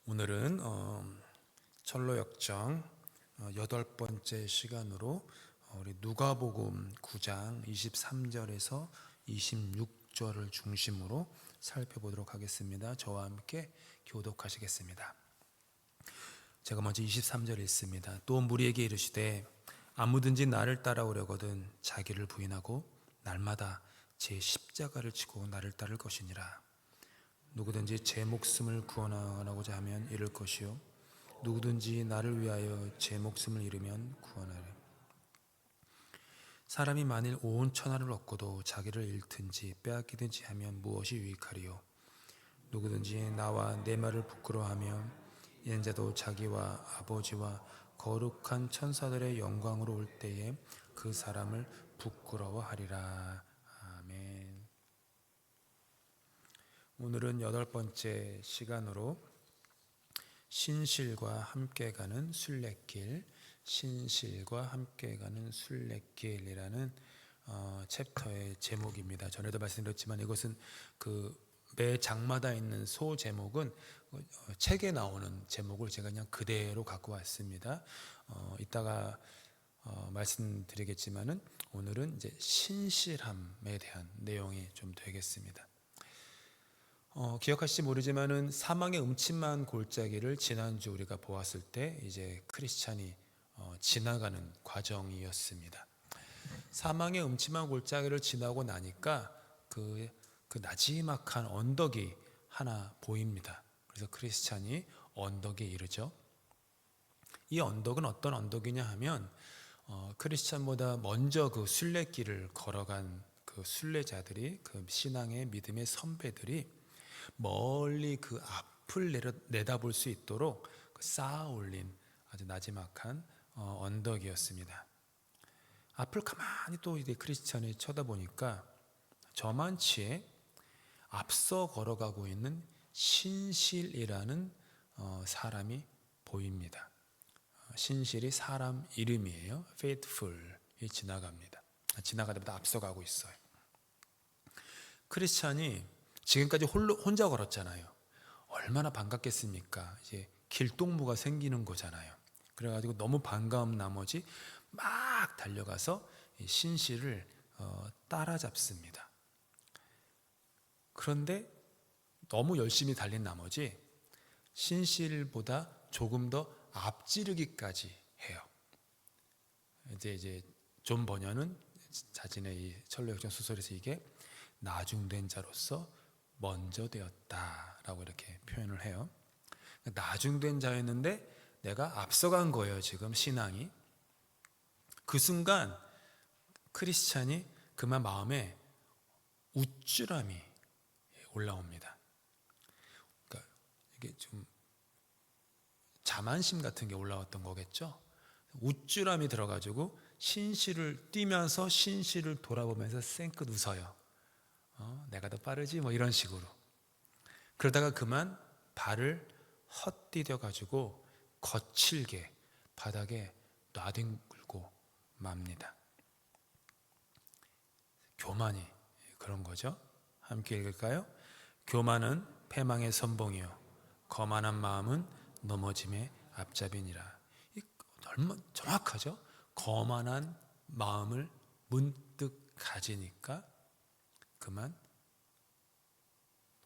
오늘은 철로역정 8번째 시간으로 우리 누가복음 9장 23절에서 26절을 중심으로 살펴보도록 하겠습니다. 저와 함께 교독하시겠습니다. 제가 먼저 23절 읽습니다. 또 무리에게 이르시되 아무든지 나를 따라오려거든 자기를 부인하고 날마다 제 십자가를 지고 나를 따를 것이니라. 누구든지 제 목숨을 구원하고자 하면 잃을 것이요 누구든지 나를 위하여 제 목숨을 잃으면 구원하리라. 사람이 만일 온 천하를 얻고도 자기를 잃든지 빼앗기든지 하면 무엇이 유익하리요? 누구든지 나와 내 말을 부끄러워하면 이는 자도 자기와 아버지와 거룩한 천사들의 영광으로 올 때에 그 사람을 부끄러워하리라. 아멘. 오늘은 8번째 시간으로 신실과 함께 가는 순례길, 신실과 함께 가는 순례길이라는 챕터의 제목입니다. 전에도 말씀드렸지만 이것은 매 장마다 있는 소 제목은 책에 나오는 제목을 제가 그냥 그대로 갖고 왔습니다. 이따가 말씀드리겠지만은 오늘은 이제 신실함에 대한 내용이 좀 되겠습니다. 기억하실지 모르지만은 사망의 음침한 골짜기를 지난주 우리가 보았을 때 이제 크리스찬이 지나가는 과정이었습니다. 사망의 음침한 골짜기를 지나고 나니까 그 나지막한 언덕이 하나 보입니다. 그래서 크리스찬이 언덕에 이르죠. 이 언덕은 어떤 언덕이냐 하면 크리스찬보다 먼저 그 순례길을 걸어간 그 순례자들이, 그 신앙의 믿음의 선배들이 멀리 그 앞을 내다볼 수 있도록 쌓아 올린 아주 나지막한 언덕이었습니다. 앞을 가만히 또 이제 크리스찬이 쳐다보니까 저만치에 앞서 걸어가고 있는 신실이라는 사람이 보입니다. 신실이 사람 이름이에요. faithful이 지나가다 앞서가고 있어요. 크리스찬이 지금까지 혼자 걸었잖아요. 얼마나 반갑겠습니까? 이제 길동무가 생기는 거잖아요. 그래가지고 너무 반가움 나머지 막 달려가서 신실을 따라잡습니다. 그런데 너무 열심히 달린 나머지 신실보다 조금 더 앞지르기까지 해요. 이제 존 버녀는 자신의 이 철로역정 소설에서 이게 나중된 자로서 먼저 되었다라고 이렇게 표현을 해요. 나중된 자였는데 내가 앞서간 거예요. 지금 신앙이. 그 순간 크리스찬이 그만 마음에 우쭐함이 올라옵니다. 그러니까 이게 좀 자만심 같은 게 올라왔던 거겠죠. 우쭐함이 들어가지고 신실을 뛰면서 신실을 돌아보면서 쌩긋 웃어요. 내가 더 빠르지 뭐 이런 식으로. 그러다가 그만 발을 헛디뎌 가지고 거칠게 바닥에 놔뒹굴고 맙니다. 교만이 그런 거죠. 함께 읽을까요? 교만은 패망의 선봉이요 거만한 마음은 넘어짐의 앞잡이니라. 얼마나 정확하죠? 거만한 마음을 문득 가지니까 그만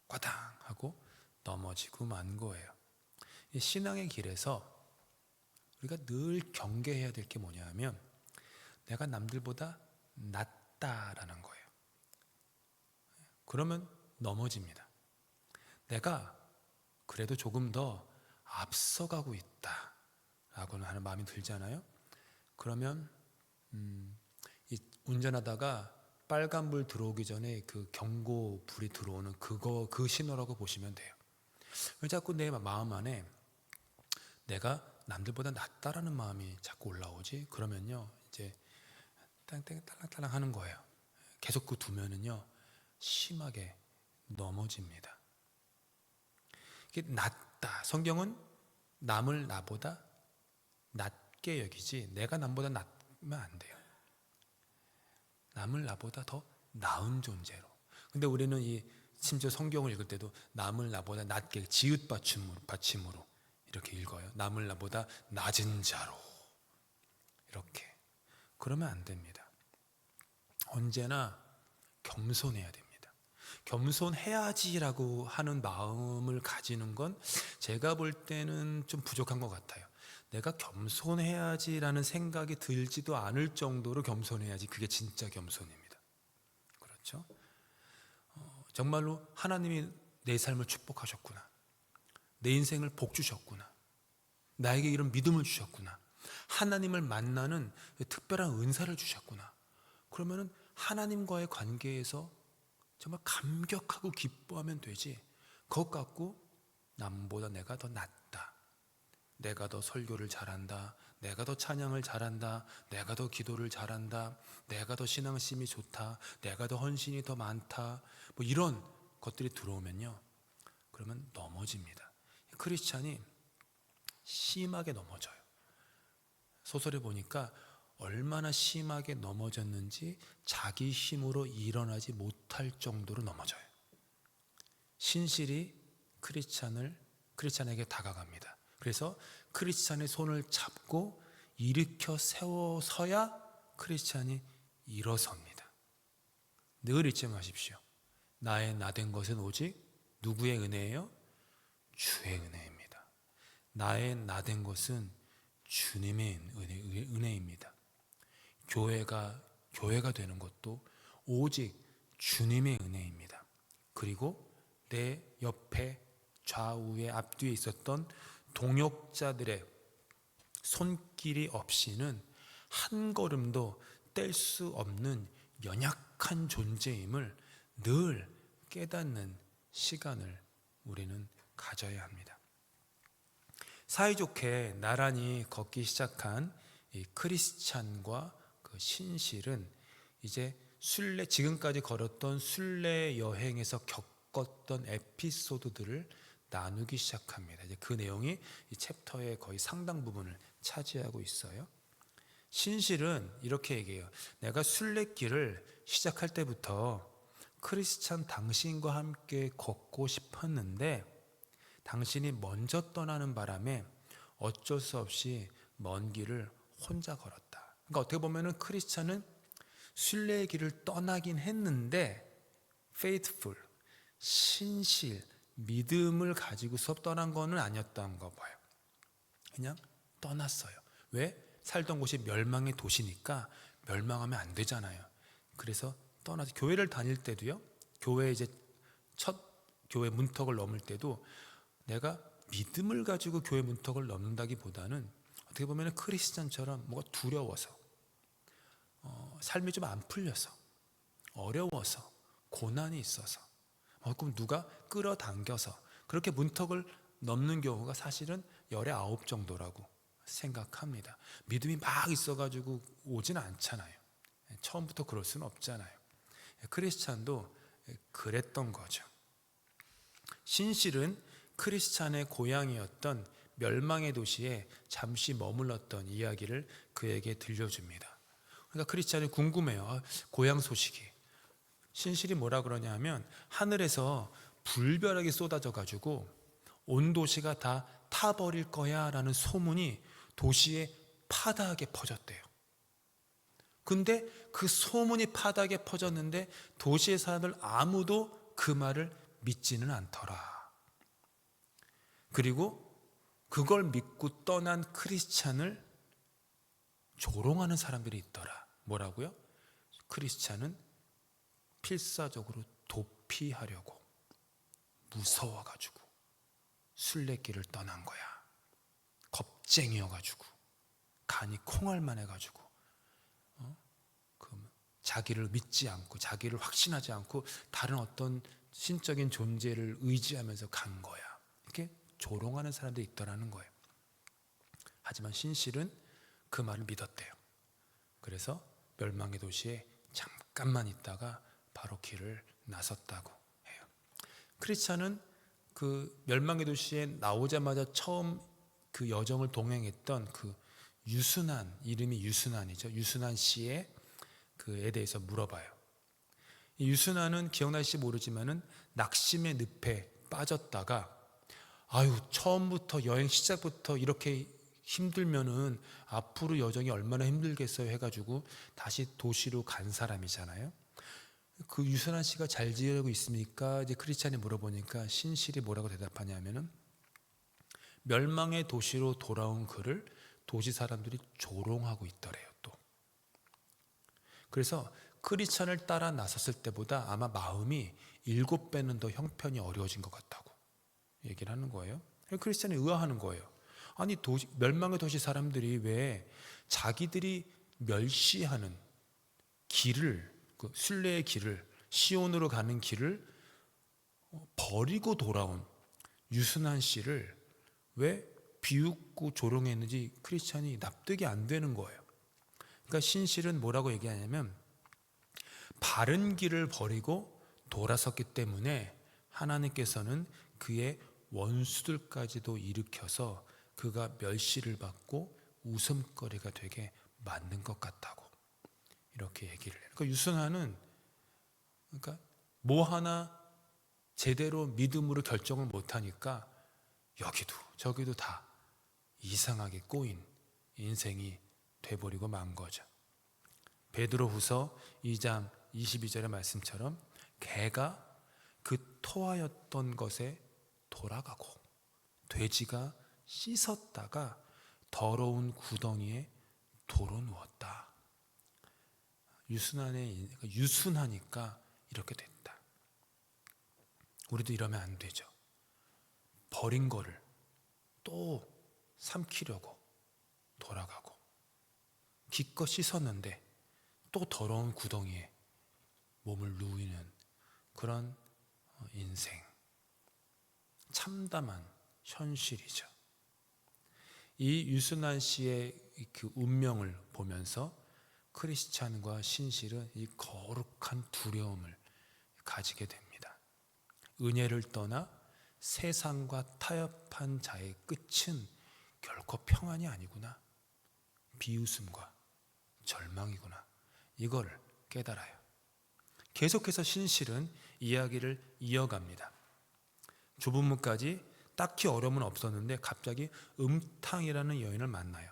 꽈당 하고 넘어지고 만 거예요. 이 신앙의 길에서 우리가 늘 경계해야 될 게 뭐냐 하면 내가 남들보다 낫다라는 거예요. 그러면 넘어집니다. 내가 그래도 조금 더 앞서가고 있다라고는 하는 마음이 들잖아요. 그러면 이 운전하다가 빨간불 들어오기 전에 그 경고불이 들어오는 그 신호라고 보시면 돼요. 왜 자꾸 내 마음 안에 내가 남들보다 낫다라는 마음이 자꾸 올라오지? 그러면요 이제 딸랑딸랑 하는 거예요. 계속 그 두면은요 심하게 넘어집니다. 이게 낫다. 성경은 남을 나보다 낮게 여기지 내가 남보다 낫면 안 돼요. 남을 나보다 더 나은 존재로. 근데 우리는 이 심지어 성경을 읽을 때도 남을 나보다 낮게 지읒 받침으로 이렇게 읽어요. 남을 나보다 낮은 자로 이렇게. 그러면 안 됩니다. 언제나 겸손해야 됩니다. 겸손해야지라고 하는 마음을 가지는 건 제가 볼 때는 좀 부족한 것 같아요. 내가 겸손해야지라는 생각이 들지도 않을 정도로 겸손해야지 그게 진짜 겸손입니다. 그렇죠? 정말로 하나님이 내 삶을 축복하셨구나. 내 인생을 복 주셨구나. 나에게 이런 믿음을 주셨구나. 하나님을 만나는 특별한 은사를 주셨구나. 그러면은 하나님과의 관계에서 정말 감격하고 기뻐하면 되지. 그것 갖고 남보다 내가 더 낫다. 내가 더 설교를 잘한다. 내가 더 찬양을 잘한다. 내가 더 기도를 잘한다. 내가 더 신앙심이 좋다. 내가 더 헌신이 더 많다. 뭐 이런 것들이 들어오면요. 그러면 넘어집니다. 크리스찬이 심하게 넘어져요. 소설에 보니까 얼마나 심하게 넘어졌는지 자기 힘으로 일어나지 못할 정도로 넘어져요. 신실이 크리스찬에게 다가갑니다. 그래서 크리스찬의 손을 잡고 일으켜 세워서야 크리스찬이 일어섭니다. 늘 잊지 마십시오. 나의 나된 것은 오직 누구의 은혜예요? 주의 은혜입니다. 나의 나된 것은 주님의 은혜입니다. 교회가 되는 것도 오직 주님의 은혜입니다. 그리고 내 옆에 좌우에 앞뒤에 있었던 동역자들의 손길이 없이는 한 걸음도 뗄 수 없는 연약한 존재임을 늘 깨닫는 시간을 우리는 가져야 합니다. 사이좋게 나란히 걷기 시작한 이 크리스찬과 그 신실은 이제 지금까지 걸었던 순례 여행에서 겪었던 에피소드들을 나누기 시작합니다. 이제 그 내용이 이 챕터의 거의 상당 부분을 차지하고 있어요. 신실은 이렇게 얘기해요. 내가 순례길을 시작할 때부터 크리스찬 당신과 함께 걷고 싶었는데 당신이 먼저 떠나는 바람에 어쩔 수 없이 먼 길을 혼자 걸었다. 그러니까 어떻게 보면은 크리스찬은 순례의 길을 떠나긴 했는데 faithful, 신실, 믿음을 가지고서 떠난 거는 아니었던 거 봐요. 그냥 떠났어요. 왜? 살던 곳이 멸망의 도시니까 멸망하면 안 되잖아요. 그래서 떠나서 교회를 다닐 때도요. 교회 이제 첫 교회 문턱을 넘을 때도 내가 믿음을 가지고 교회 문턱을 넘는다기보다는 어떻게 보면 크리스찬처럼 뭐가 두려워서 삶이 좀 안 풀려서 어려워서 고난이 있어서 그럼 누가 끌어당겨서 그렇게 문턱을 넘는 경우가 사실은 19 정도라고 생각합니다. 믿음이 막 있어가지고 오진 않잖아요. 처음부터 그럴 수는 없잖아요. 크리스찬도 그랬던 거죠. 신실은 크리스찬의 고향이었던 멸망의 도시에 잠시 머물렀던 이야기를 그에게 들려줍니다. 그러니까 크리스찬이 궁금해요. 고향 소식이. 신실이 뭐라 그러냐 하면 하늘에서 불벼락이 쏟아져 가지고 온 도시가 다 타버릴 거야 라는 소문이 도시에 파다하게 퍼졌대요. 근데 그 소문이 파다하게 퍼졌는데 도시의 사람들 아무도 그 말을 믿지는 않더라. 그리고 그걸 믿고 떠난 크리스찬을 조롱하는 사람들이 있더라. 뭐라고요? 크리스찬은 필사적으로 도피하려고 무서워가지고 순례길을 떠난 거야. 겁쟁이여가지고 간이 콩알만 해가지고 자기를 믿지 않고 자기를 확신하지 않고 다른 어떤 신적인 존재를 의지하면서 간 거야. 이렇게 조롱하는 사람들이 있더라는 거예요. 하지만 신실은 그 말을 믿었대요. 그래서 멸망의 도시에 잠깐만 있다가 바로 길을 나섰다고 해요. 크리스찬은 그 멸망의 도시에 나오자마자 처음 그 여정을 동행했던 그 유순한, 이름이 유순한이죠. 유순한 씨의 그에 대해서 물어봐요. 이 유순하는 기억나실지 모르지만은 낙심의 늪에 빠졌다가 처음부터 여행 시작부터 이렇게 힘들면은 앞으로 여정이 얼마나 힘들겠어요 해가지고 다시 도시로 간 사람이잖아요. 그 유순한 씨가 잘 지내고 있습니까? 이제 크리스찬이 물어보니까 신실이 뭐라고 대답하냐면은 멸망의 도시로 돌아온 그를 도시 사람들이 조롱하고 있더래요. 또 그래서 크리스찬을 따라 나섰을 때보다 아마 마음이 7배는 더 형편이 어려워진 것 같다고 얘기를 하는 거예요. 크리스찬이 의아하는 거예요. 아니 멸망의 도시 사람들이 왜 자기들이 멸시하는 길을, 그 순례의 길을, 시온으로 가는 길을 버리고 돌아온 유순한 씨를 왜 비웃고 조롱했는지 크리스찬이 납득이 안 되는 거예요. 그러니까 신실은 뭐라고 얘기하냐면 바른 길을 버리고 돌아섰기 때문에 하나님께서는 그의 원수들까지도 일으켜서 그가 멸시를 받고 웃음거리가 되게 만든 것 같다고 이렇게 얘기를 해요. 그러니까 유순하는 뭐 하나 제대로 믿음으로 결정을 못하니까 여기도 저기도 다 이상하게 꼬인 인생이 돼버리고 만 거죠. 베드로후서 2장 22절의 말씀처럼 개가 그 토하였던 것에 돌아가고 돼지가 씻었다가 더러운 구덩이에 도로 누웠다. 유순하니까 이렇게 됐다. 우리도 이러면 안 되죠. 버린 거를 또 삼키려고 돌아가고 기껏 씻었는데 또 더러운 구덩이에 몸을 누이는 그런 인생, 참담한 현실이죠. 이 유순한 씨의 그 운명을 보면서 크리스찬과 신실은 이 거룩한 두려움을 가지게 됩니다. 은혜를 떠나 세상과 타협한 자의 끝은 결코 평안이 아니구나, 비웃음과 절망이구나, 이거를 깨달아요. 계속해서 신실은 이야기를 이어갑니다. 좁은 문까지 딱히 어려움은 없었는데 갑자기 음탕이라는 여인을 만나요.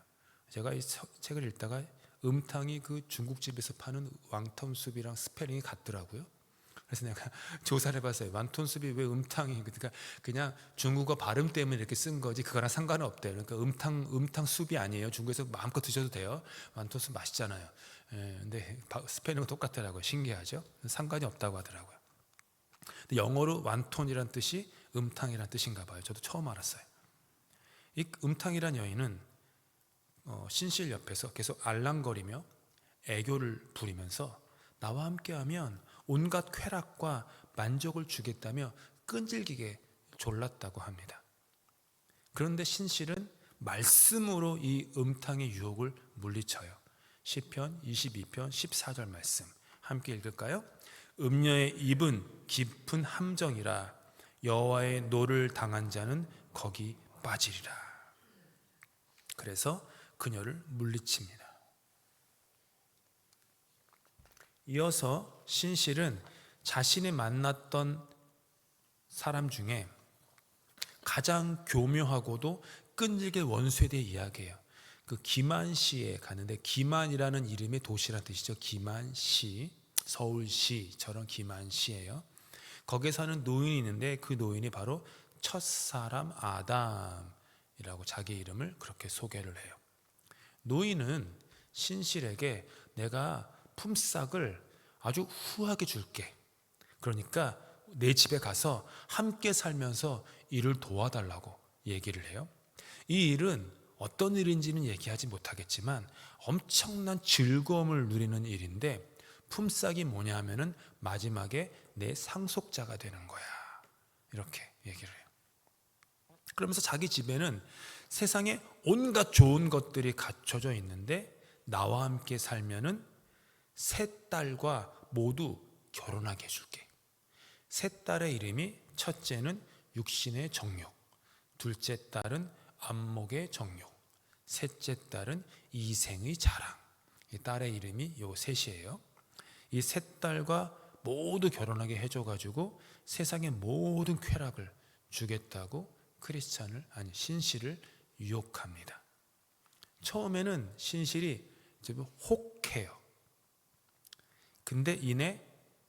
제가 이 책을 읽다가 음탕이 그 중국집에서 파는 왕톤숲이랑 스펠링이 같더라고요. 그래서 내가 조사를 해봤어요. 왕톤숲이 왜 음탕이, 그러니까 그냥 중국어 발음 때문에 이렇게 쓴 거지 그거랑 상관은 없대요. 그러니까 음탕숲이 아니에요. 중국에서 마음껏 드셔도 돼요. 왕톤숲 맛있잖아요. 근데 스펠링은 똑같더라고요. 신기하죠? 상관이 없다고 하더라고요. 근데 영어로 완톤이란 뜻이 음탕이란 뜻인가 봐요. 저도 처음 알았어요. 이 음탕이란 여인은 신실 옆에서 계속 알랑거리며 애교를 부리면서 나와 함께하면 온갖 쾌락과 만족을 주겠다며 끈질기게 졸랐다고 합니다. 그런데 신실은 말씀으로 이 음탕의 유혹을 물리쳐요. 시편 22편 14절 말씀 함께 읽을까요? 음녀의 입은 깊은 함정이라 여호와의 노를 당한 자는 거기 빠지리라. 그래서 그녀를 물리칩니다. 이어서 신실은 자신이 만났던 사람 중에 가장 교묘하고도 끈질긴 원수에 대해 이야기해요. 그 기만시에 가는데, 기만이라는 이름이 도시란 뜻이죠. 기만시, 서울시처럼 기만시예요. 거기에 사는 노인이 있는데 그 노인이 바로 첫사람 아담이라고 자기 이름을 그렇게 소개를 해요. 노인은 신실에게 내가 품삯을 아주 후하게 줄게. 그러니까 내 집에 가서 함께 살면서 일을 도와달라고 얘기를 해요. 이 일은 어떤 일인지는 얘기하지 못하겠지만 엄청난 즐거움을 누리는 일인데, 품삯이 뭐냐 하면은 마지막에 내 상속자가 되는 거야, 이렇게 얘기를 해요. 그러면서 자기 집에는 세상에 온갖 좋은 것들이 갖춰져 있는데 나와 함께 살면은 세 딸과 모두 결혼하게 해줄게. 세 딸의 이름이, 첫째는 육신의 정욕, 둘째 딸은 안목의 정욕, 셋째 딸은 이생의 자랑. 이 딸의 이름이 요 셋이에요. 이 세 딸과 모두 결혼하게 해줘가지고 세상의 모든 쾌락을 주겠다고 신실을 유혹합니다. 처음에는 신실이 좀 혹해요. 근데 이내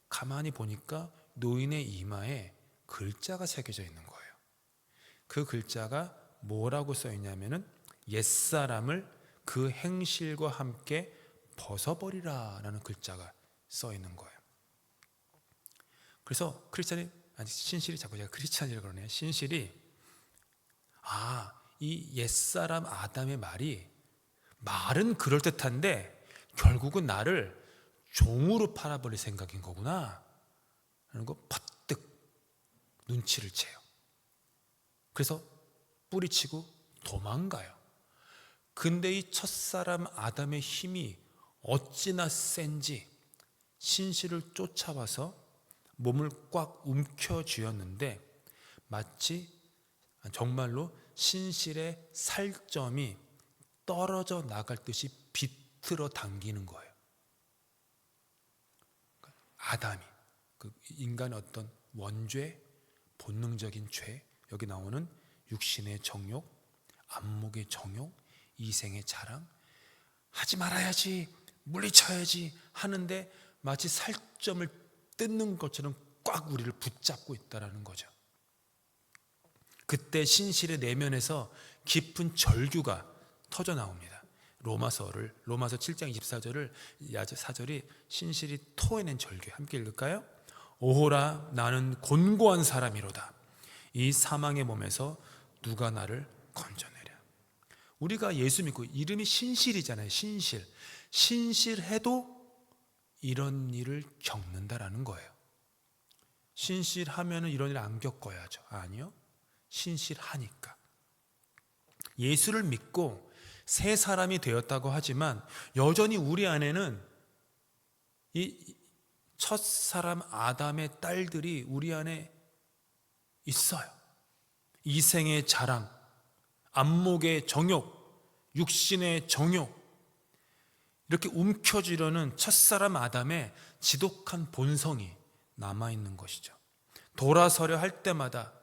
가만히 보니까 노인의 이마에 글자가 새겨져 있는 거예요. 그 글자가 뭐라고 써 있냐면은 옛사람을 그 행실과 함께 벗어버리라 라는 글자가 써 있는 거예요. 그래서 신실이, 자꾸 제가 크리스찬이라고 그러네요. 신실이 이 옛사람 아담의 말은 그럴듯한데 결국은 나를 종으로 팔아버릴 생각인 거구나 라는 거 퍼뜩 눈치를 채요. 그래서 뿌리치고 도망가요. 근데 이 첫사람 아담의 힘이 어찌나 센지 신실을 쫓아와서 몸을 꽉 움켜쥐었는데 마치 정말로 신실의 살점이 떨어져 나갈 듯이 비틀어 당기는 거예요. 아담이 그 인간의 어떤 원죄, 본능적인 죄, 여기 나오는 육신의 정욕, 안목의 정욕, 이생의 자랑, 하지 말아야지, 물리쳐야지 하는데 마치 살점을 뜯는 것처럼 꽉 우리를 붙잡고 있다라는 거죠. 그때 신실의 내면에서 깊은 절규가 터져 나옵니다. 로마서 7장 24절을 4절이 신실이 토해낸 절규, 함께 읽을까요? 오호라, 나는 곤고한 사람이로다. 이 사망의 몸에서 누가 나를 건져내랴. 우리가 예수 믿고 이름이 신실이잖아요. 신실해도 이런 일을 겪는다라는 거예요. 신실하면 이런 일 안 겪어야죠. 아니요, 신실하니까. 예수를 믿고 새 사람이 되었다고 하지만 여전히 우리 안에는 이 첫사람 아담의 딸들이 우리 안에 있어요. 이생의 자랑, 안목의 정욕, 육신의 정욕, 이렇게 움켜쥐려는 첫사람 아담의 지독한 본성이 남아있는 것이죠. 돌아서려 할 때마다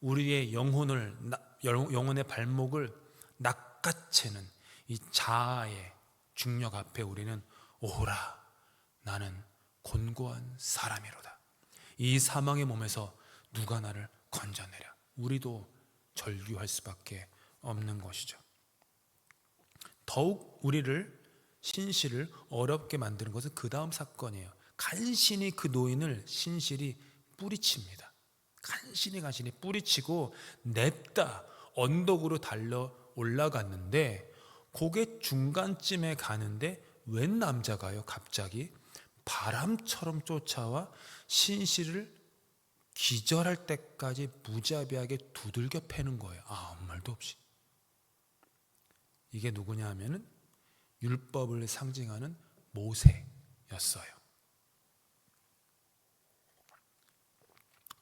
우리의 영혼의 발목을 낚아채는 이 자아의 중력 앞에 우리는 오호라, 나는 곤고한 사람이로다. 이 사망의 몸에서 누가 나를 건져내랴. 우리도 절규할 수밖에 없는 것이죠. 더욱 우리를 신실을 어렵게 만드는 것은 그 다음 사건이에요. 간신히 그 노인을 신실이 뿌리칩니다. 간신히 뿌리치고 냅다 언덕으로 달려 올라갔는데 고개 중간쯤에 가는데 웬 남자가요 갑자기 바람처럼 쫓아와 신실을 기절할 때까지 무자비하게 두들겨 패는 거예요. 아무 말도 없이. 이게 누구냐 하면은 율법을 상징하는 모세였어요.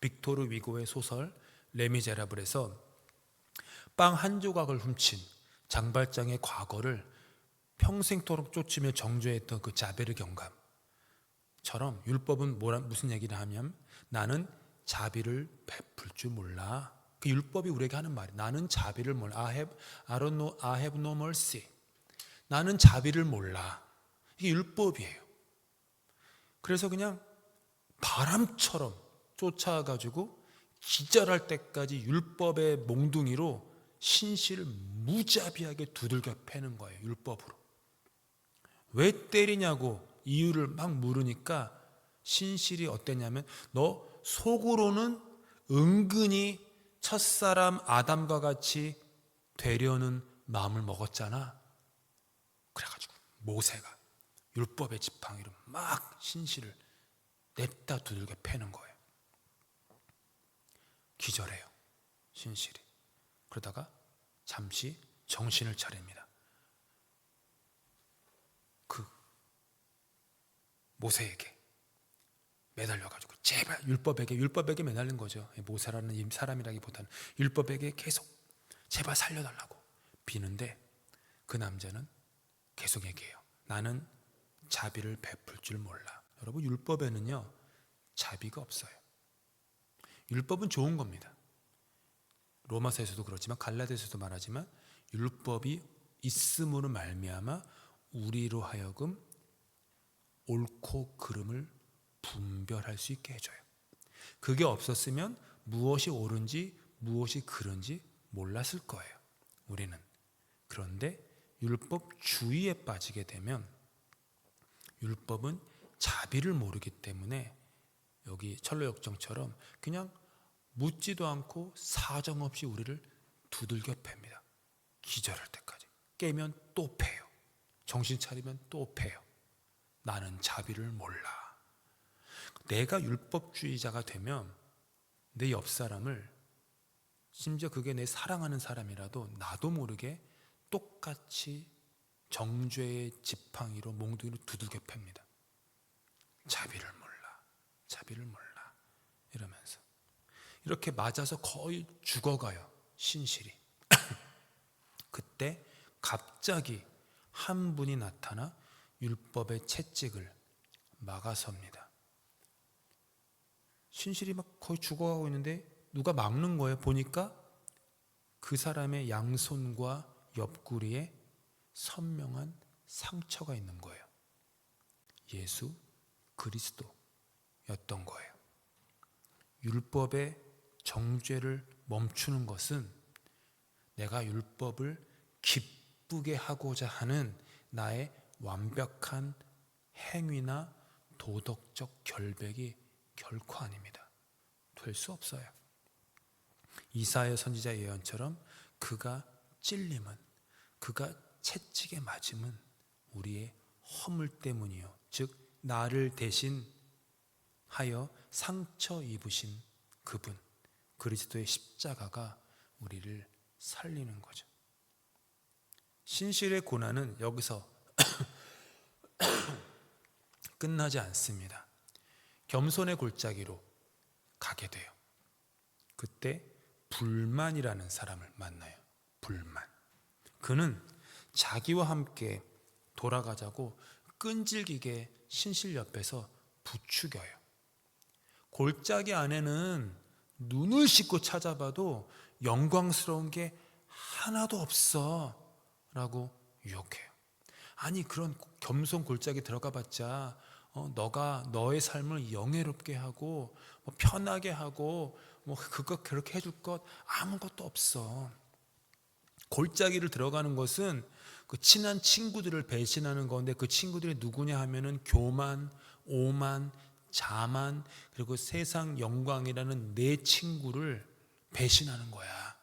빅토르 위고의 소설 레미제라블에서 빵 한 조각을 훔친 장발장의 과거를 평생토록 쫓으며 정죄했던 그 자베르 경감처럼 율법은 무슨 얘기를 하면 나는 자비를 베풀 줄 몰라. 그 율법이 우리에게 하는 말이 나는 자비를 몰라. I have no mercy. 나는 자비를 몰라. 이게 율법이에요. 그래서 그냥 바람처럼 쫓아가지고 기절할 때까지 율법의 몽둥이로 신실을 무자비하게 두들겨 패는 거예요. 율법으로. 왜 때리냐고 이유를 막 물으니까 신실이 어땠냐면 너 속으로는 은근히 첫사람 아담과 같이 되려는 마음을 먹었잖아. 그래가지고 모세가 율법의 지팡이로 막 신실을 냅다 두들겨 패는 거예요. 기절해요, 신실이. 그러다가 잠시 정신을 차립니다. 그 모세에게 매달려가지고 제발 율법에게 매달린 거죠. 모세라는 사람이라기보다는 율법에게 계속 제발 살려달라고 비는데 그 남자는 계속 얘기해요. 나는 자비를 베풀 줄 몰라. 여러분 율법에는요 자비가 없어요. 율법은 좋은 겁니다. 로마서에서도 그렇지만 갈라디아서도 말하지만 율법이 있음으로 말미암아 우리로 하여금 옳고 그름을 분별할 수 있게 해줘요. 그게 없었으면 무엇이 옳은지 무엇이 그른지 몰랐을 거예요, 우리는. 그런데 율법주의에 빠지게 되면 율법은 자비를 모르기 때문에 여기 철로역정처럼 그냥 묻지도 않고 사정없이 우리를 두들겨 팹니다. 기절할 때까지. 깨면 또 패요. 정신 차리면 또 패요. 나는 자비를 몰라. 내가 율법주의자가 되면 내 옆 사람을, 심지어 그게 내 사랑하는 사람이라도 나도 모르게 똑같이 정죄의 지팡이로 몽둥이로 두들겨 팹니다. 자비를 몰라, 자비를 몰라 이러면서 이렇게 맞아서 거의 죽어가요, 신실이. 그때 갑자기 한 분이 나타나 율법의 채찍을 막아섭니다. 신실이 막 거의 죽어가고 있는데 누가 막는 거예요. 보니까 그 사람의 양손과 옆구리에 선명한 상처가 있는 거예요. 예수 그리스도였던 거예요. 율법의 정죄를 멈추는 것은 내가 율법을 기쁘게 하고자 하는 나의 완벽한 행위나 도덕적 결백이 결코 아닙니다. 될 수 없어요. 이사야 선지자 예언처럼 그가 찔림은, 그가 채찍에 맞음은 우리의 허물 때문이요, 즉 나를 대신하여 상처 입으신 그분, 그리스도의 십자가가 우리를 살리는 거죠. 신실의 고난은 여기서 끝나지 않습니다. 겸손의 골짜기로 가게 돼요. 그때 불만이라는 사람을 만나요. 불만. 그는 자기와 함께 돌아가자고 끈질기게 신실 옆에서 부추겨요. 골짜기 안에는 눈을 씻고 찾아봐도 영광스러운 게 하나도 없어 라고 유혹해요. 아니 그런 겸손 골짜기 들어가 봤자 너가 너의 삶을 영예롭게 하고 편하게 하고 그거 그렇게 해줄 것 아무것도 없어. 골짜기를 들어가는 것은 그 친한 친구들을 배신하는 건데, 그 친구들이 누구냐 하면은 교만, 오만, 자만, 그리고 세상 영광이라는 내 친구를 배신하는 거야.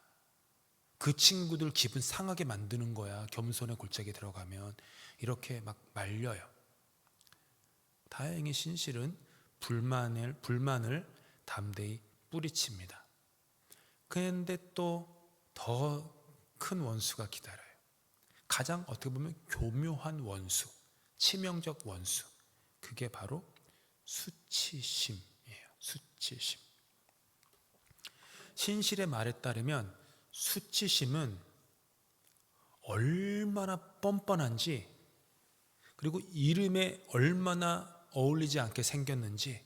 그 친구들 기분 상하게 만드는 거야. 겸손의 골짜기에 들어가면 이렇게 막 말려요. 다행히 신실은 불만을 담대히 뿌리칩니다. 그런데 또 더 큰 원수가 기다려요. 가장 어떻게 보면 교묘한 원수, 치명적 원수. 그게 바로 수치심이에요. 수치심. 신실의 말에 따르면 수치심은 얼마나 뻔뻔한지, 그리고 이름에 얼마나 어울리지 않게 생겼는지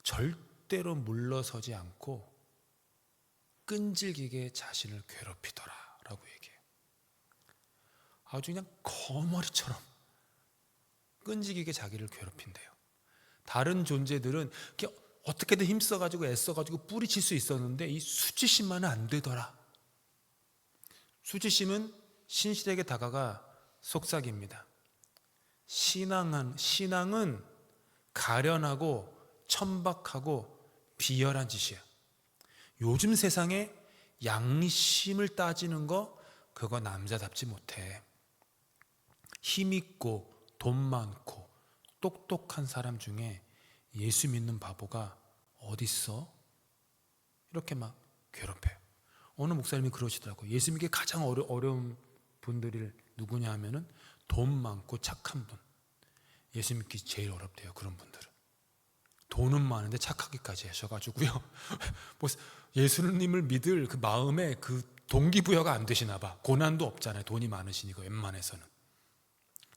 절대로 물러서지 않고 끈질기게 자신을 괴롭히더라 라고 얘기해요. 아주 그냥 거머리처럼 끈질기게 자기를 괴롭힌대요. 다른 존재들은 어떻게든 힘써가지고 애써가지고 뿌리칠 수 있었는데 이 수치심만은 안 되더라. 수치심은 신실에게 다가가 속삭입니다. 신앙은 가련하고 천박하고 비열한 짓이야. 요즘 세상에 양심을 따지는 거 그거 남자답지 못해. 힘있고 돈 많고 똑똑한 사람 중에 예수 믿는 바보가 어딨어? 이렇게 막 괴롭혀요. 어느 목사님이 그러시더라고요. 예수 믿기 가장 어려운 분들이 누구냐 하면은 돈 많고 착한 분. 예수 믿기 제일 어렵대요. 그런 분들은. 돈은 많은데 착하기까지 하셔가지고요. 예수님을 믿을 그 마음에 그 동기부여가 안 되시나 봐. 고난도 없잖아요. 돈이 많으시니까 웬만해서는.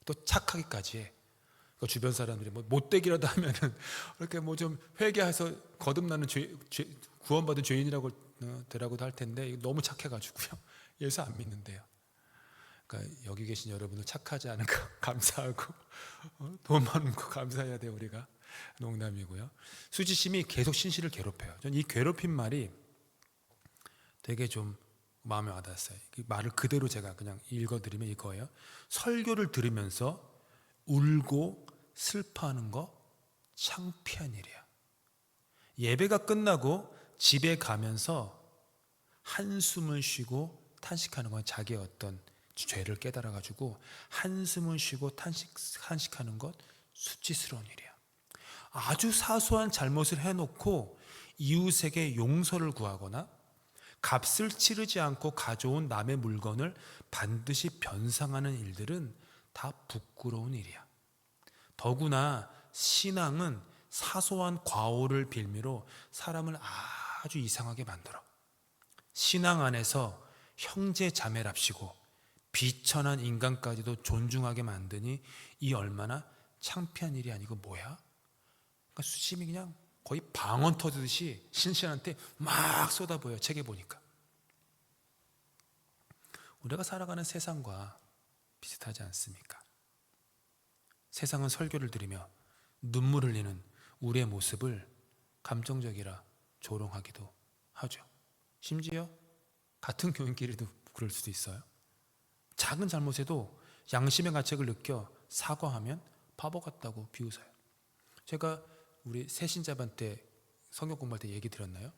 또 착하기까지 해. 그러니까 주변 사람들이 뭐 못되기라도 하면은 이렇게 뭐 좀 회개해서 거듭나는 구원받은 죄인이라고 되라고도 할 텐데 너무 착해가지고요. 예수 안 믿는데요. 그러니까 여기 계신 여러분들 착하지 않은 거 감사하고 돈 많은 거 감사해야 돼요 우리가. 농담이고요. 수치심이 계속 신실을 괴롭혀요. 전 이 괴롭힌 말이 되게 좀 마음에 와닿았어요. 그 말을 그대로 제가 그냥 읽어드리면 이거예요. 설교를 들으면서 울고 슬퍼하는 거 창피한 일이야. 예배가 끝나고 집에 가면서 한숨을 쉬고 탄식하는 건 자기의 어떤 죄를 깨달아가지고 한숨을 쉬고 탄식하는 것 수치스러운 일이야. 아주 사소한 잘못을 해놓고 이웃에게 용서를 구하거나 값을 치르지 않고 가져온 남의 물건을 반드시 변상하는 일들은 다 부끄러운 일이야. 더구나 신앙은 사소한 과오를 빌미로 사람을 아주 이상하게 만들어. 신앙 안에서 형제 자매랍시고 비천한 인간까지도 존중하게 만드니 이 얼마나 창피한 일이 아니고 뭐야? 그러니까 수심이 그냥 거의 방언 터지듯이 신신한테 막 쏟아부어요. 책에 보니까. 우리가 살아가는 세상과 비슷하지 않습니까? 세상은 설교를 들으며 눈물 흘리는 우리의 모습을 감정적이라 조롱하기도 하죠. 심지어 같은 교인끼리도 그럴 수도 있어요. 작은 잘못에도 양심의 가책을 느껴 사과하면 바보 같다고 비웃어요. 제가 우리 새신자반 때 성경 공부할 때 얘기 드렸나요?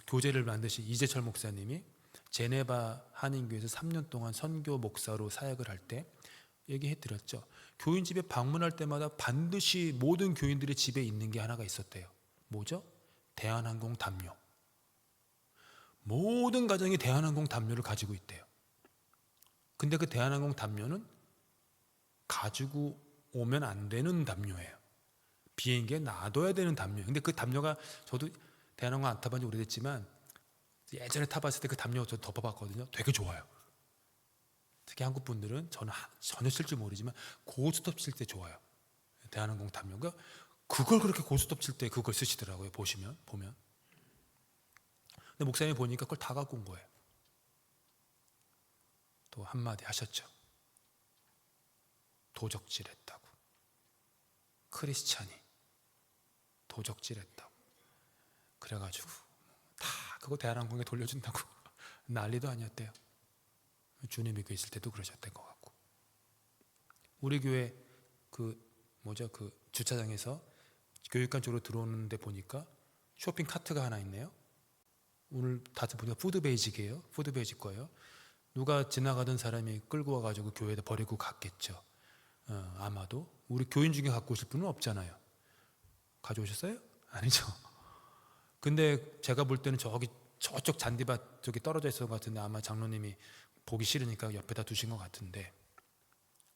교재를 만드신 이재철 목사님이 제네바 한인교회에서 3년 동안 선교 목사로 사역을 할 때 얘기해 드렸죠. 교인 집에 방문할 때마다 반드시 모든 교인들의 집에 있는 게 하나가 있었대요. 뭐죠? 대한항공 담요. 모든 가정이 대한항공 담요를 가지고 있대요. 근데 그 대한항공 담요는 가지고 오면 안 되는 담요예요. 비행기에 놔둬야 되는 담요. 근데 그 담요가 저도 대한항공 안 타본 지 오래됐지만 예전에 타봤을 때 그 담요 저 덮어봤거든요. 되게 좋아요. 특히 한국 분들은 저는 전혀 쓸 줄 모르지만 고스톱 칠 때 좋아요. 대한항공 담요가 그걸 그렇게 고스톱 칠 때 그걸 쓰시더라고요. 보면. 근데 목사님이 보니까 그걸 다 갖고 온 거예요. 또 한마디 하셨죠. 도적질했다고. 크리스찬이 도적질했다고. 그래가지고 다 그거 대한항공에 돌려준다고 난리도 아니었대요. 주님 믿고 있을 때도 그러셨던 것 같고. 우리 교회 그 주차장에서 교육관 쪽으로 들어오는데 보니까 쇼핑 카트가 하나 있네요. 오늘 다들 보니까 푸드베이직이에요. 푸드베이직 거예요. 누가 지나가던 사람이 끌고 와가지고 교회에다 버리고 갔겠죠. 아마도 우리 교인 중에 갖고 오실 분은 없잖아요. 가져오셨어요? 아니죠. 근데 제가 볼 때는 저쪽 잔디밭 저기 떨어져 있었던 것 같은데 아마 장로님이 보기 싫으니까 옆에다 두신 것 같은데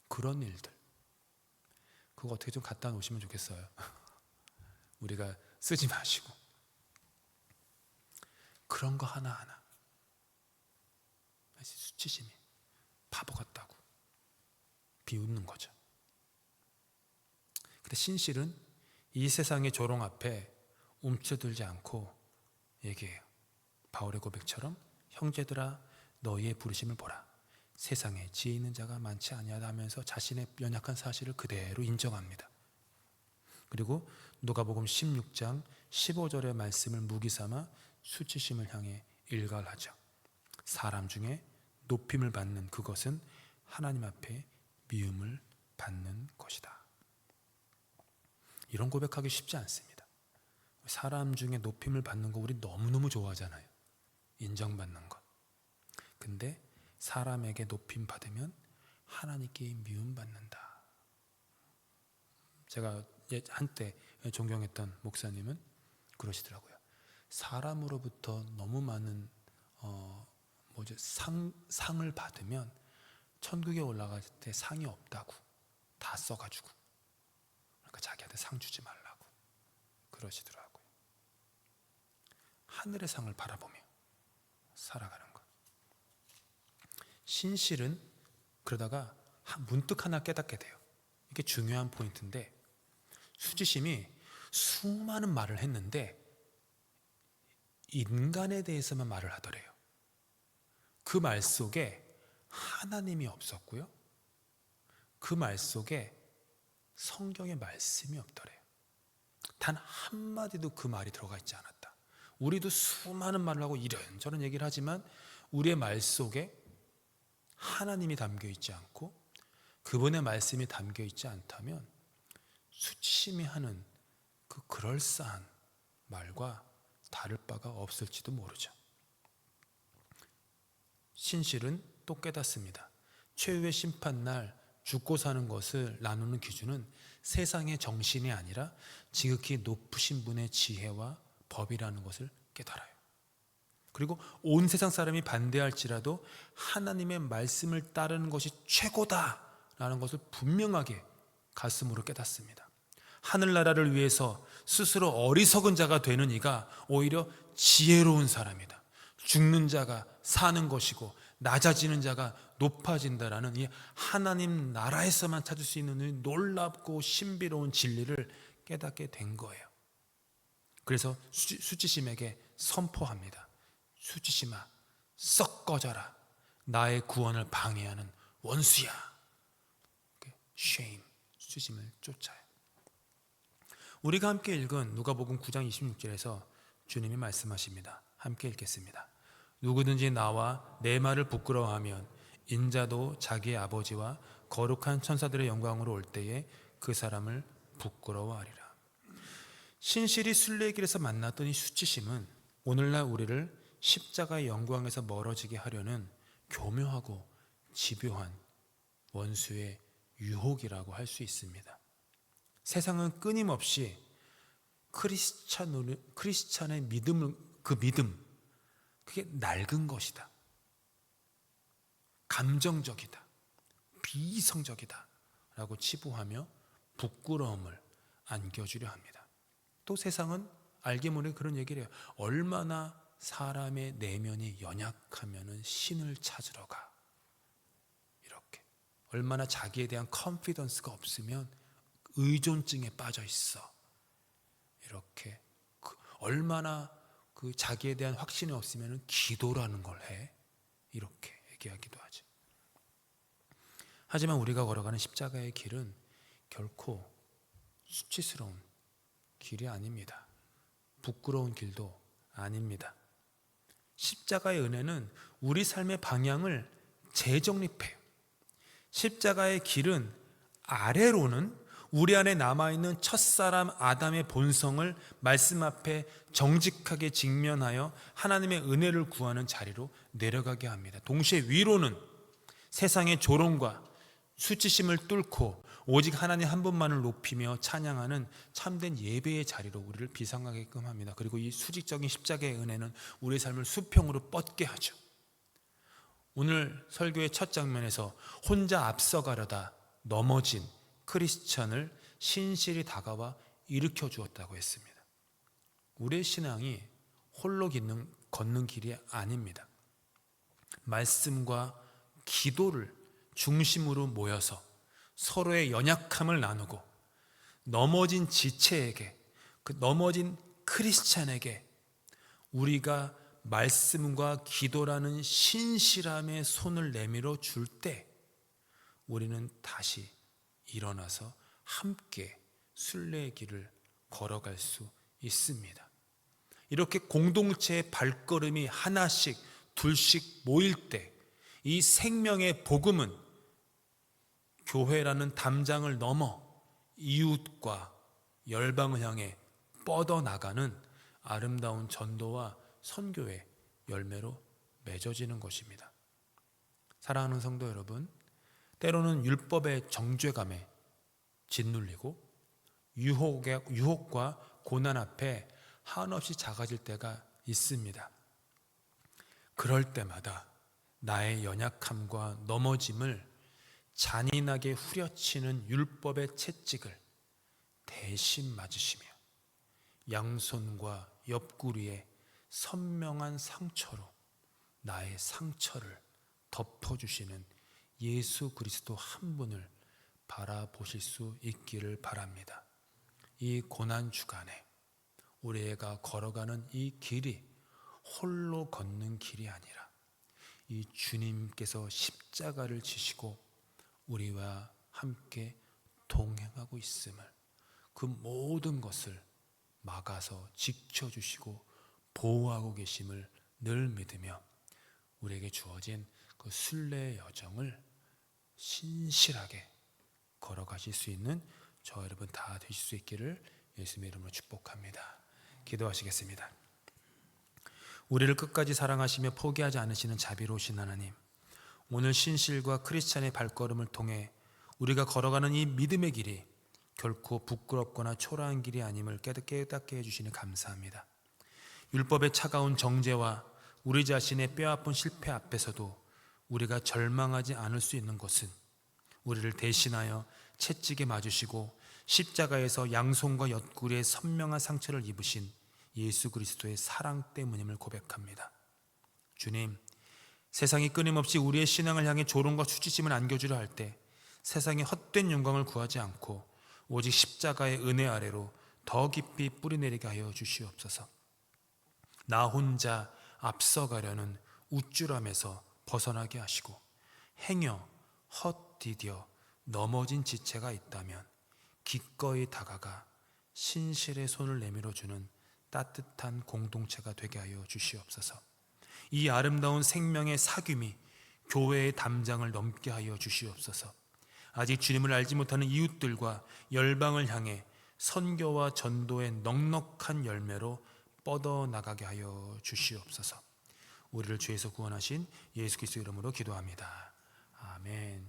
그런 일들 그거 어떻게 좀 갖다 놓으시면 좋겠어요. 우리가 쓰지 마시고 그런 거 하나하나 수치심이 바보 같다고 비웃는 거죠. 근데 신실은 이 세상의 조롱 앞에 움츠들지 않고 얘기해요. 바울의 고백처럼 형제들아 너희의 부르심을 보라. 세상에 지혜 있는 자가 많지 아니하다 하면서 자신의 연약한 사실을 그대로 인정합니다. 그리고 누가복음 16장 15절의 말씀을 무기삼아 수치심을 향해 일갈하죠. 사람 중에 높임을 받는 그것은 하나님 앞에 미움을 받는 것이다. 이런 고백하기 쉽지 않습니다. 사람 중에 높임을 받는 거 우리 너무너무 좋아하잖아요. 인정받는 것. 근데 사람에게 높임 받으면 하나님께 미움 받는다. 제가 한때 존경했던 목사님은 그러시더라고요. 사람으로부터 너무 많은 상을 받으면 천국에 올라갈 때 상이 없다고 다 써가지고 그러니까 자기한테 상 주지 말라고 그러시더라고요. 하늘의 상을 바라보며 살아가는 것. 신실은 그러다가 문득 하나 깨닫게 돼요. 이게 중요한 포인트인데, 수치심이 수많은 말을 했는데 인간에 대해서만 말을 하더래요. 그 말 속에 하나님이 없었고요, 그 말 속에 성경의 말씀이 없더래요. 단 한마디도 그 말이 들어가 있지 않았다. 우리도 수많은 말을 하고 이런저런 얘기를 하지만 우리의 말 속에 하나님이 담겨 있지 않고 그분의 말씀이 담겨 있지 않다면 수치심이 하는 그 그럴싸한 말과 다를 바가 없을지도 모르죠. 신실은 또 깨닫습니다. 최후의 심판날 죽고 사는 것을 나누는 기준은 세상의 정신이 아니라 지극히 높으신 분의 지혜와 법이라는 것을 깨달아요. 그리고 온 세상 사람이 반대할지라도 하나님의 말씀을 따르는 것이 최고다라는 것을 분명하게 가슴으로 깨닫습니다. 하늘나라를 위해서 스스로 어리석은 자가 되는 이가 오히려 지혜로운 사람이다. 죽는 자가 사는 것이고 낮아지는 자가 높아진다라는 이 하나님 나라에서만 찾을 수 있는 이 놀랍고 신비로운 진리를 깨닫게 된 거예요. 그래서 수치심에게 선포합니다. 수치심아, 썩 꺼져라. 나의 구원을 방해하는 원수야. shame, 수치심을 쫓아요. 우리가 함께 읽은 누가복음 9장 26절에서 주님이 말씀하십니다. 함께 읽겠습니다. 누구든지 나와 내 말을 부끄러워하면 인자도 자기의 아버지와 거룩한 천사들의 영광으로 올 때에 그 사람을 부끄러워하리라. 신실이 순례길에서 만났던 이 수치심은 오늘날 우리를 십자가의 영광에서 멀어지게 하려는 교묘하고 집요한 원수의 유혹이라고 할 수 있습니다. 세상은 끊임없이 크리스찬의 믿음, 그게 낡은 것이다, 감정적이다, 비이성적이다 라고 치부하며 부끄러움을 안겨주려 합니다. 또 세상은 알게 모르게 그런 얘기를 해요. 얼마나 사람의 내면이 연약하면 신을 찾으러 가. 이렇게 얼마나 자기에 대한 컨피던스가 없으면 의존증에 빠져 있어. 이렇게 얼마나 그 자기에 대한 확신이 없으면 기도라는 걸 해. 이렇게 얘기하기도 하죠. 하지만 우리가 걸어가는 십자가의 길은 결코 수치스러운 길이 아닙니다. 부끄러운 길도 아닙니다. 십자가의 은혜는 우리 삶의 방향을 재정립해요. 십자가의 길은 아래로는 우리 안에 남아있는 첫사람 아담의 본성을 말씀 앞에 정직하게 직면하여 하나님의 은혜를 구하는 자리로 내려가게 합니다. 동시에 위로는 세상의 조롱과 수치심을 뚫고 오직 하나님 한 분만을 높이며 찬양하는 참된 예배의 자리로 우리를 비상하게끔 합니다. 그리고 이 수직적인 십자가의 은혜는 우리의 삶을 수평으로 뻗게 하죠. 오늘 설교의 첫 장면에서 혼자 앞서가려다 넘어진 크리스찬을 신실히 다가와 일으켜 주었다고 했습니다. 우리의 신앙이 홀로 걷는 길이 아닙니다. 말씀과 기도를 중심으로 모여서 서로의 연약함을 나누고 넘어진 지체에게, 그 넘어진 크리스찬에게 우리가 말씀과 기도라는 신실함의 손을 내밀어 줄 때 우리는 다시 일어나서 함께 순례의 길을 걸어갈 수 있습니다. 이렇게 공동체의 발걸음이 하나씩 둘씩 모일 때 이 생명의 복음은 교회라는 담장을 넘어 이웃과 열방을 향해 뻗어나가는 아름다운 전도와 선교의 열매로 맺어지는 것입니다. 사랑하는 성도 여러분, 때로는 율법의 정죄감에 짓눌리고 유혹과 고난 앞에 한없이 작아질 때가 있습니다. 그럴 때마다 나의 연약함과 넘어짐을 잔인하게 후려치는 율법의 채찍을 대신 맞으시며 양손과 옆구리에 선명한 상처로 나의 상처를 덮어주시는 예수 그리스도 한 분을 바라보실 수 있기를 바랍니다. 이 고난 주간에 우리가 걸어가는 이 길이 홀로 걷는 길이 아니라 이 주님께서 십자가를 지시고 우리와 함께 동행하고 있음을, 그 모든 것을 막아서 지켜주시고 보호하고 계심을 늘 믿으며 우리에게 주어진 그 순례의 여정을 신실하게 걸어가실 수 있는 저 여러분 다 되실 수 있기를 예수님의 이름으로 축복합니다. 기도하시겠습니다. 우리를 끝까지 사랑하시며 포기하지 않으시는 자비로우신 하나님, 오늘 신실과 크리스찬의 발걸음을 통해 우리가 걸어가는 이 믿음의 길이 결코 부끄럽거나 초라한 길이 아님을 깨닫게 해주시니 감사합니다. 율법의 차가운 정죄와 우리 자신의 뼈아픈 실패 앞에서도 우리가 절망하지 않을 수 있는 것은 우리를 대신하여 채찍에 맞으시고 십자가에서 양손과 옆구리에 선명한 상처를 입으신 예수 그리스도의 사랑 때문임을 고백합니다. 주님, 세상이 끊임없이 우리의 신앙을 향해 조롱과 수치심을 안겨주려 할 때 세상의 헛된 영광을 구하지 않고 오직 십자가의 은혜 아래로 더 깊이 뿌리내리게 하여 주시옵소서. 나 혼자 앞서가려는 우쭐함에서 벗어나게 하시고 행여 헛디뎌 넘어진 지체가 있다면 기꺼이 다가가 신실의 손을 내밀어 주는 따뜻한 공동체가 되게 하여 주시옵소서. 이 아름다운 생명의 사귐이 교회의 담장을 넘게 하여 주시옵소서. 아직 주님을 알지 못하는 이웃들과 열방을 향해 선교와 전도의 넉넉한 열매로 뻗어나가게 하여 주시옵소서. 우리를 죄에서 구원하신 예수 그리스도 이름으로 기도합니다. 아멘.